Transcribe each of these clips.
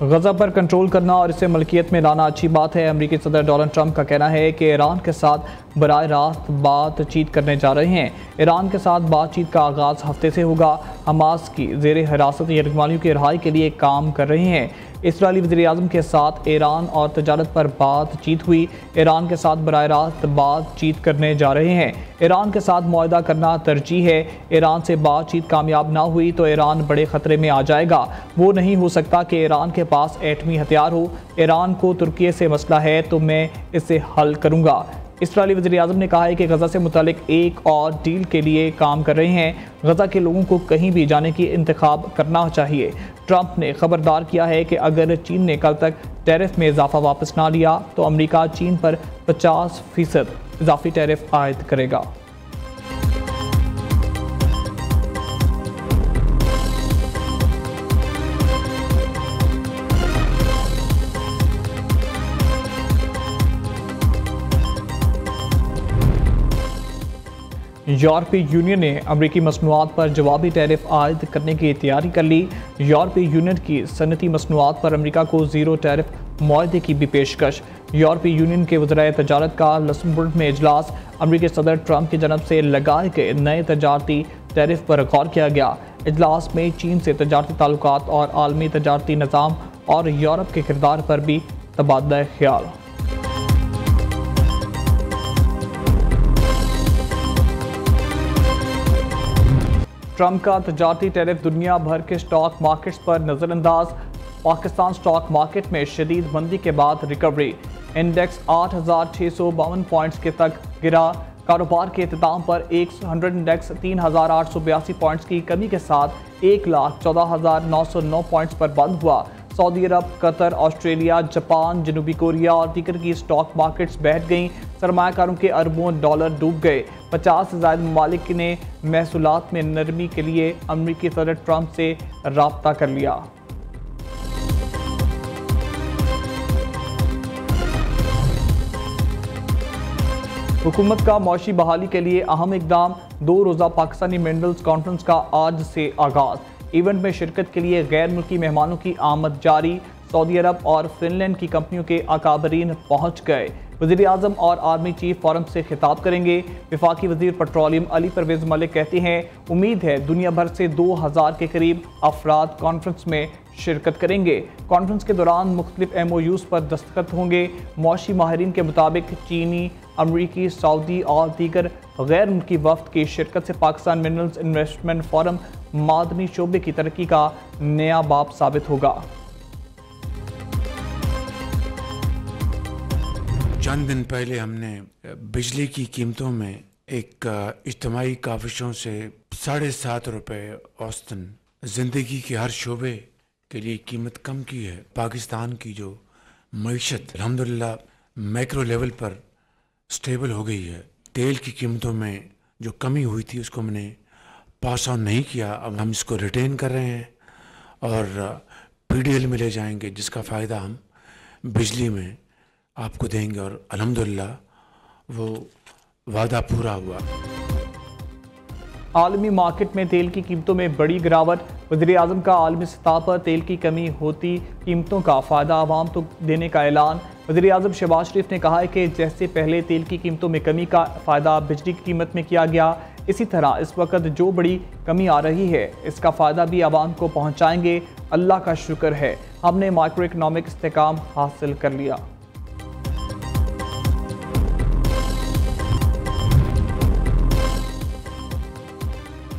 गजा पर कंट्रोल करना और इसे मलकियत में लाना अच्छी बात है। अमेरिकी सदर डोनाल्ड ट्रंप का कहना है कि ईरान के साथ बराह रास्त बातचीत करने जा रहे हैं। ईरान के साथ बातचीत का आगाज़ हफ्ते से होगा। हमास की ज़ेर हिरासत यरगमालियों की रिहाई के लिए काम कर रहे हैं। इसराइली वज़ीर-ए-आज़म के साथ ईरान और तजारत पर बातचीत हुई। ईरान के साथ बराह रास्त बातचीत करने जा रहे हैं। ईरान के साथ मुआहदा करना तरजीह है। ईरान से बातचीत कामयाब ना हुई तो ईरान बड़े ख़तरे में आ जाएगा। वो नहीं हो सकता कि ईरान के पास एटमी हथियार हो। ईरान को तुर्की से मसला है तो मैं इसे हल करूँगा। इसराइली वज़ीर-ए-आज़म ने कहा है कि गजा से मुतालिक एक और डील के लिए काम कर रहे हैं। गजा के लोगों को कहीं भी जाने की इंतखाब करना चाहिए। ट्रंप ने खबरदार किया है कि अगर चीन ने कल तक टैरिफ में इजाफा वापस ना लिया तो अमेरिका चीन पर 50% इजाफी टैरिफ आयद करेगा। यूरोपीय यूनियन ने अमरीकी मसनूआत पर जवाबी टैरिफ आयद करने की तैयारी कर ली। यूरोपीय यूनियन की सनती मसनूआत पर अमरीका को ज़ीरो टैरिफ मुआहदे की भी पेशकश। यूरोपीय यूनियन के वज़ीर तजारत का लक्समबर्ग में इजलास। अमरीकी सदर ट्रंप की जनब से लगाए गए नए तजारती टैरिफ पर गौर किया गया। इजलास में चीन से तजारती ताल्लुकात और आलमी तजारती निज़ाम और यूरोप के किरदार पर भी तबादला ख्याल। ट्रंप का तजारती टैरिफ दुनिया भर के स्टॉक मार्केट्स पर नज़रअंदाज। पाकिस्तान स्टॉक मार्केट में शदीद मंदी के बाद रिकवरी। इंडेक्स 8,652 पॉइंट्स के तक गिरा। कारोबार के इख्तिताम पर 100 इंडेक्स 3,882 पॉइंट्स की कमी के साथ 1,14,909 पॉइंट्स पर बंद हुआ। सऊदी अरब, कतर, ऑस्ट्रेलिया, जापान, जनूबी कोरिया और दीगर की स्टॉक मार्केट्स बैठ गईं। सरमायाकारों के अरबों डॉलर डूब गए। 50 से ज़ायद ममालिक ने महसूलात में नरमी के लिए अमरीकी सदर ट्रंप से राब्ता कर लिया। हुकूमत का मौशी बहाली के लिए अहम इकदाम। 2 रोज़ा पाकिस्तानी मिनरल्स कॉन्फ्रेंस का आज से आगाज़। इवेंट में शिरकत के लिए गैर मुल्की मेहमानों की आमद जारी। सऊदी अरब और फिनलैंड की कंपनियों के अकाबरीन पहुंच गए। वज़ीर-ए-आज़म और आर्मी चीफ फोरम से खिताब करेंगे। वफाकी वज़ीर पेट्रोलियम अली परवेज़ मलिक कहते हैं उम्मीद है दुनिया भर से 2000 के करीब अफराद कॉन्फ्रेंस में शिरकत करेंगे। कॉन्फ्रेंस के दौरान मुख्तलिफ MOUs पर दस्तखत होंगे। मौशी माहिरीन के मुताबिक चीनी, अमरीकी, सऊदी और दीगर गैर मुल्की वफ्द की शिरकत से पाकिस्तान मिनरल्स इन्वेस्टमेंट फोरम मादनी शोबे की तरक्की का नया बाब साबित होगा। चंद दिन पहले हमने बिजली की कीमतों में एक इज्तिमाई काविशों से 7.5 रुपये औसतन ज़िंदगी के हर शोबे के लिए कीमत कम की है। पाकिस्तान की जो मईशत अल्हम्दुलिल्लाह मैक्रो लेवल पर स्टेबल हो गई है। तेल की कीमतों में जो कमी हुई थी उसको हमने पास ऑन नहीं किया। अब हम इसको रिटेन कर रहे हैं और PDL में ले जाएंगे जिसका फ़ायदा हम बिजली में आपको देंगे और अल्हम्दुलिल्लाह वो वादा पूरा हुआ। आलमी मार्केट में तेल की कीमतों में बड़ी गिरावट। वज़ीर-ए-आज़म का आलमी सतह पर तेल की कमी होती कीमतों का फ़ायदा आवाम को देने का ऐलान। वज़ीर-ए-आज़म शहबाज शरीफ ने कहा है कि जैसे पहले तेल की कीमतों में कमी का फ़ायदा बिजली की कीमत में किया गया, इसी तरह इस वक्त जो बड़ी कमी आ रही है इसका फ़ायदा भी आवाम को पहुँचाएँगे। अल्लाह का शुक्र है हमने माइक्रो इकनॉमिक इस्तेहकाम हासिल कर लिया।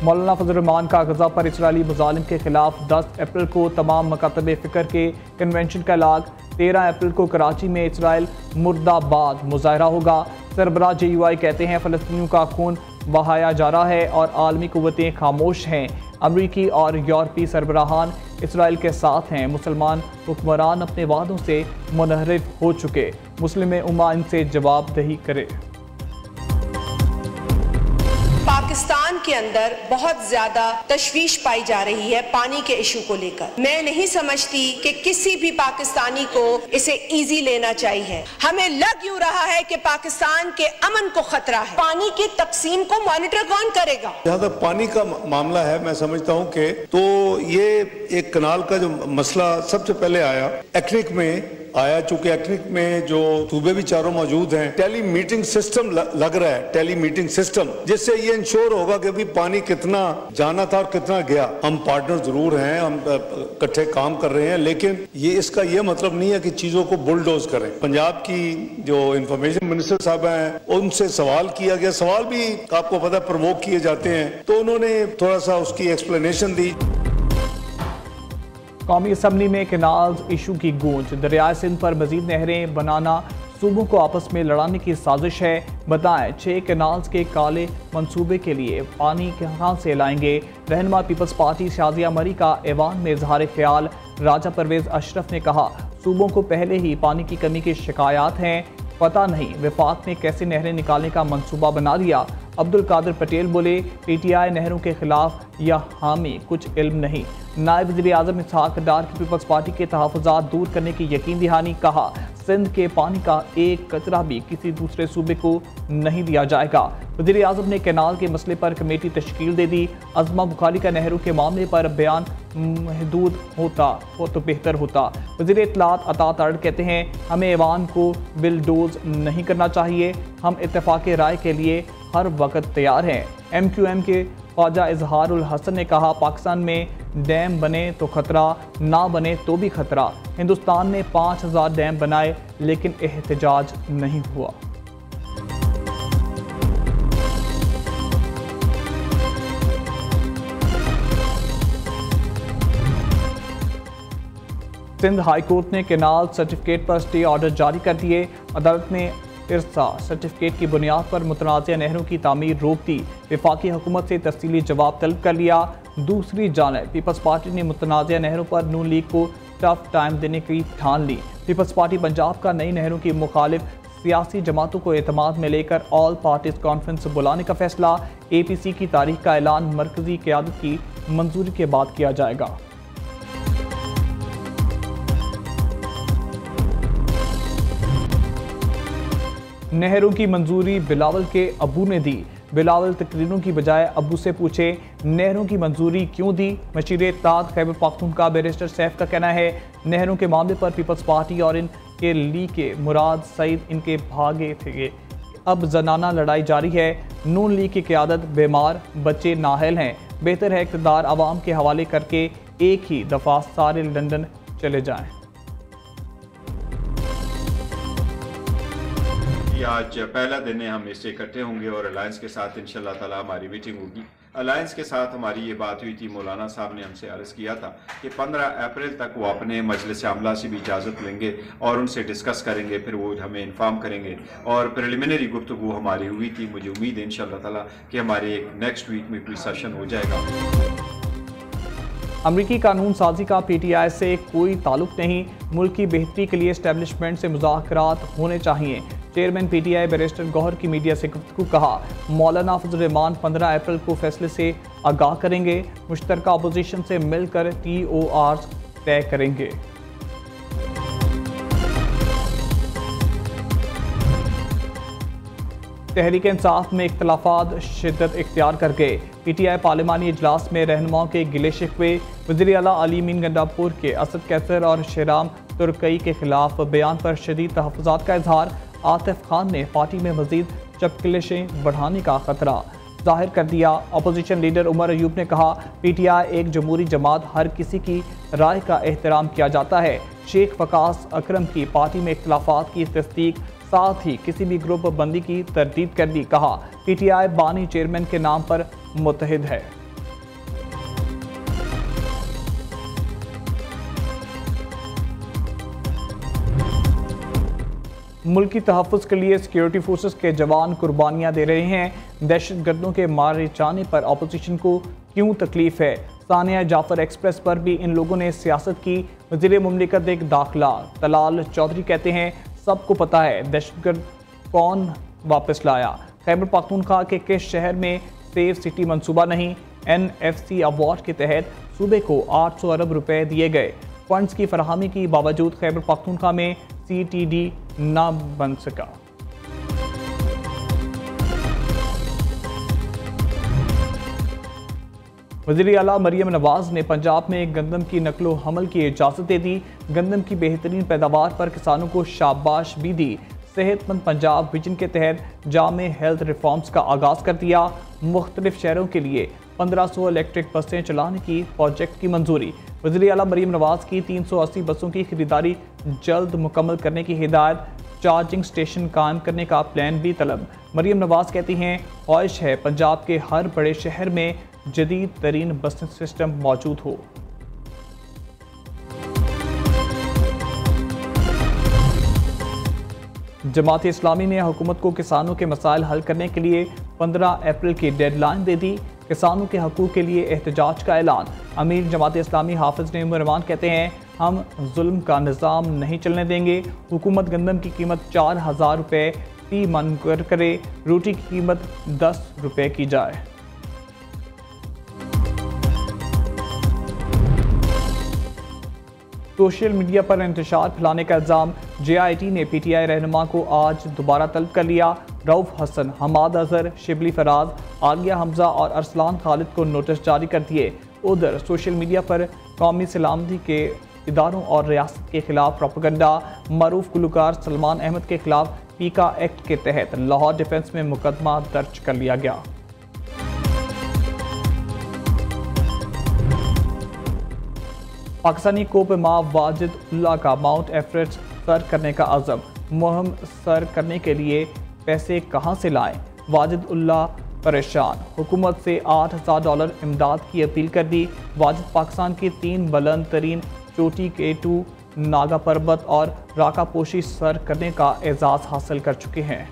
मौलाना फजल रहमान का गजा पर इजरायली मुजालिम के खिलाफ 10 अप्रैल को तमाम मकातब फ़िक्र के कन्वेंशन का ऐलान। 13 अप्रैल को कराची में इसराइल मुर्दाबाद मुजाहरा होगा। सरबराह JUI कहते हैं फ़लस्तीनियों का खून बहाया जा रहा है और आलमी कुव्वतें खामोश हैं। अमरीकी और यूरोपीय सरबराहान इसराइल के साथ हैं। मुसलमान हुक्मरान अपने वादों से मुनहरिफ हो चुके। मुस्लिम उम्मा इनसे जवाबदही करे। पाकिस्तान के अंदर बहुत ज्यादा तशवीश पाई जा रही है पानी के इशू को लेकर। मैं नहीं समझती कि किसी भी पाकिस्तानी को इसे इजी लेना चाहिए। हमें लग यूं रहा है कि पाकिस्तान के अमन को खतरा है। पानी की तकसीम को मॉनिटर कौन करेगा? जहाँ तक पानी का मामला है, मैं समझता हूँ कि तो ये एक कनाल का जो मसला सबसे पहले आया एक्निक में आया, चूंकि एक्निक में जो सूबे भी चारों मौजूद हैं, टेली मीटिंग सिस्टम लग रहा है, टेली मीटिंग सिस्टम, जिससे ये इंश्योर होगा कि भी पानी कितना जाना था और कितना गया। हम पार्टनर जरूर हैं, हम इकट्ठे काम कर रहे हैं, लेकिन ये इसका ये मतलब नहीं है कि चीजों को बुलडोज करें। पंजाब की जो इंफॉर्मेशन मिनिस्टर साहब हैं, उनसे सवाल किया गया, सवाल भी आपको पता है प्रवोक किए जाते हैं, तो उन्होंने थोड़ा सा उसकी एक्सप्लेनेशन दी। कौमी असम्बली में कैनाल्स इशू की गूंज। दरियाए सिंध पर मजीद नहरें बनाना सूबों को आपस में लड़ाने की साजिश है। बताएं 6 कैनाल्स के काले मंसूबे के लिए पानी कहां से लाएंगे? रहनुमा पीपल्स पार्टी शाजिया मरी का ऐवान में इजहार ख्याल। राजा परवेज अशरफ ने कहा सूबों को पहले ही पानी की कमी की शिकायत हैं, पता नहीं वफाक ने कैसे नहरें निकालने का मंसूबा बना लिया। अब्दुल कादिर पटेल बोले पीटीआई नहरों के खिलाफ या हामी, कुछ इल्म नहीं। नायब वज़ीर आज़म इसहाक डार की पीपल्स पार्टी के तहफ़्फ़ुज़ात दूर करने की यकीन दहानी। कहा सिंध के पानी का एक कतरा भी किसी दूसरे सूबे को नहीं दिया जाएगा। वज़ीर आज़म ने कैनाल के मसले पर कमेटी तश्कील दे दी। अज़मा बुखारी का नहरों के मामले पर बयान महदूद होता हो तो बेहतर होता। वज़ीर इत्तलात अता तर्ड कहते हैं हमें ऐवान को बिलडोज नहीं करना चाहिए, हम इत्तेफाक राय के लिए हर वक्त तैयार हैं। MQM के ख्वाजा इजहारुल हसन ने कहा पाकिस्तान में डैम बने तो खतरा, ना बने तो भी खतरा। हिंदुस्तान ने 5000 डैम बनाए लेकिन एहतजाज नहीं हुआ। सिंध हाई कोर्ट ने कैनाल सर्टिफिकेट पर स्टे ऑर्डर जारी कर दिए। अदालत ने इरसा सर्टिफिकेट की बुनियाद पर मुतनाज़िया नहरों की तामीर रोक दी। वफाकी हुकूमत से तफसीली जवाब तलब कर लिया। दूसरी जानिब पीपल्स पार्टी ने मुतनाज़िया नहरों पर नून लीग को टफ टाइम देने की ठान ली। पीपल्स पार्टी पंजाब का नई नहरों की मुखालिफ सियासी जमातों को एतमाद में लेकर ऑल पार्टीज कॉन्फ्रेंस बुलाने का फैसला। APC की तारीख का ऐलान मरकजी क़यादत की मंजूरी के बाद किया जाएगा। नहरों की मंजूरी बिलावल के अबू ने दी। बिलावल तकरीरों की बजाय अबू से पूछे नहरों की मंजूरी क्यों दी। मशीर इत्तेहाद खैबर पख्तूनख्वा बैरिस्टर सैफ का कहना है नहरों के मामले पर पीपल्स पार्टी और इनके ली के मुराद सईद इनके भागे थे। अब जनाना लड़ाई जारी है। नून लीग की क़यादत बीमार, बच्चे नाहल हैं। बेहतर है इक़्तिदार आवाम के हवाले करके एक ही दफ़ा सारे लंदन चले जाएँ। आज पहला दिन है, हम इससे इकट्ठे होंगे और अलायंस के साथ इंशाल्लाह ताला हमारी मीटिंग होगी। अलायंस के साथ हमारी ये बात हुई थी, मौलाना साहब ने हमसे अर्ज़ किया था कि 15 अप्रैल तक वो अपने मजलिस आमला से भी इजाज़त लेंगे और उनसे डिस्कस करेंगे, फिर वो हमें इन्फॉर्म करेंगे। और प्रिलिमिनरी गुफ्तगू हमारी हुई थी, मुझे उम्मीद है इंशाल्लाह ताला कि हमारे एक नेक्स्ट वीक में कोई सेशन हो जाएगा। अमरीकी कानून साजी का PTI से कोई ताल्लुक नहीं। मुल्क की बेहतरी के लिए इस्टेब्लिशमेंट से मुज़ाकरात होने चाहिए। चेयरमैन PTI बैरिस्टर गौहर की मीडिया से गुफ्तगू। कहा मौलाना फजल रहमान 15 अप्रैल को फैसले से आगाह करेंगे। मुश्तरका अपोजिशन से मिलकर TORs तय करेंगे। तहरीक इंसाफ में इख्तलाफात शिद्दत इख्तियार कर गए। PTI पार्लिमानी इजलास में रहनुमाओं के गिले शिकवे। वज़ीर आला अली मीन गंडापुर के असद कैसर और शेराम तुर्कई के खिलाफ बयान पर शदीद तहफ़्फ़ुज़ात का इजहार। आतिफ खान ने पार्टी में मज़ीद चपकलिशें बढ़ाने का खतरा जाहिर कर दिया। अपोजिशन लीडर उमर अयूब ने कहा PTI एक जमहूरी जमात, हर किसी की राय का एहतराम किया जाता है। शेख वकास अकरम की पार्टी में इख्तलाफात की तस्दीक, साथ ही किसी भी ग्रुप बंदी की तरदीद कर दी। कहा PTI बानी चेयरमैन के नाम पर मुत्तहिद है। मुल्क की तहफ़्फ़ुज़ के लिए सिक्योरिटी फोर्सेस के जवान कुर्बानियाँ दे रहे हैं। दहशत गर्दों के मारे जाने पर अपोजिशन को क्यों तकलीफ है? सानिया जाफर एक्सप्रेस पर भी इन लोगों ने सियासत की। वज़ीर मुमलिकत एक दाखिला तलाल चौधरी कहते हैं सबको पता है दहशतगर्द कौन वापस लाया। खैबर पख्तूनख्वा के किस शहर में सेफ सिटी मंसूबा नहीं। NFC अवार्ड के तहत सूबे को 800 अरब रुपए दिए गए। फंड्स की फराहमी के बावजूद खैबर पख्तूनख्वा में CTD न बन सका। वज़ीर आला मरियम नवाज ने पंजाब में गंदम की नकलो हमल की इजाज़त दे दी। गंदम की बेहतरीन पैदावार पर किसानों को शाबाश भी दी। सेहतमंद पंजाब विजन के तहत जामे हेल्थ रिफॉर्म्स का आगाज़ कर दिया। मुख्तलिफ शहरों के लिए 1500 इलेक्ट्रिक बसें चलाने की प्रोजेक्ट की मंजूरी। वज़ीर आला मरियम नवाज की 380 बसों की खरीदारी जल्द मुकम्मल करने की हिदायत। चार्जिंग स्टेशन कायम करने का प्लान भी तलब। मरियम नवाज कहती हैं, ख्वाहिश है पंजाब के हर बड़े शहर में जदीद तरीन बस सिस्टम मौजूद हो। जमात इस्लामी ने हुकूमत को किसानों के मसाइल हल करने के लिए 15 अप्रैल की डेडलाइन दे दी। किसानों के हकूक़ के लिए एहतजाज का ऐलान। अमीर जमात इस्लामी हाफिज नईम रहमान कहते हैं, हम जुल्म का निज़ाम नहीं चलने देंगे। हुकूमत गंदम की कीमत 4000 रुपये फी मन करे, रोटी की कीमत 10 रुपये की जाए। सोशल मीडिया पर इंतशार फैलाने का इल्ज़ाम। JIT ने PTI रहनुमा को आज दोबारा तलब कर लिया। रऊफ हसन, हमाद अजहर, शिबली फराज, आलिया हमजा और अरसलान खालिद को नोटिस जारी कर दिए। उधर सोशल मीडिया पर कौमी सलामती के इदारों और रियासत के खिलाफ प्रोपेगेंडा। मरूफ गुलकार सलमान अहमद के खिलाफ पीका एक्ट के तहत लाहौर डिफेंस में मुकदमा दर्ज कर लिया गया। पाकिस्तानी कोप मां वाजिद उल्लाह का माउंट एवरेस्ट सर करने का अज़म। मुहिम सर करने के लिए पैसे कहां से लाएं? वाजिद उल्लाह परेशान। हुकूमत से $8000 इमदाद की अपील कर दी। वाजिद पाकिस्तान की 3 बुलंद तरीन चोटी K2 नागा पर्वत और राका पोशी सर करने का एजाज़ हासिल कर चुके हैं।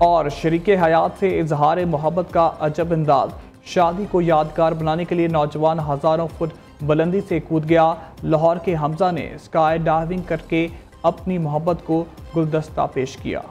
और शरीके हयात से इजहार मोहब्बत का अजब अंदाज। शादी को यादगार बनाने के लिए नौजवान हज़ारों फुट बुलंदी से कूद गया। लाहौर के हमजा ने स्काई डाइविंग करके अपनी मोहब्बत को गुलदस्ता पेश किया।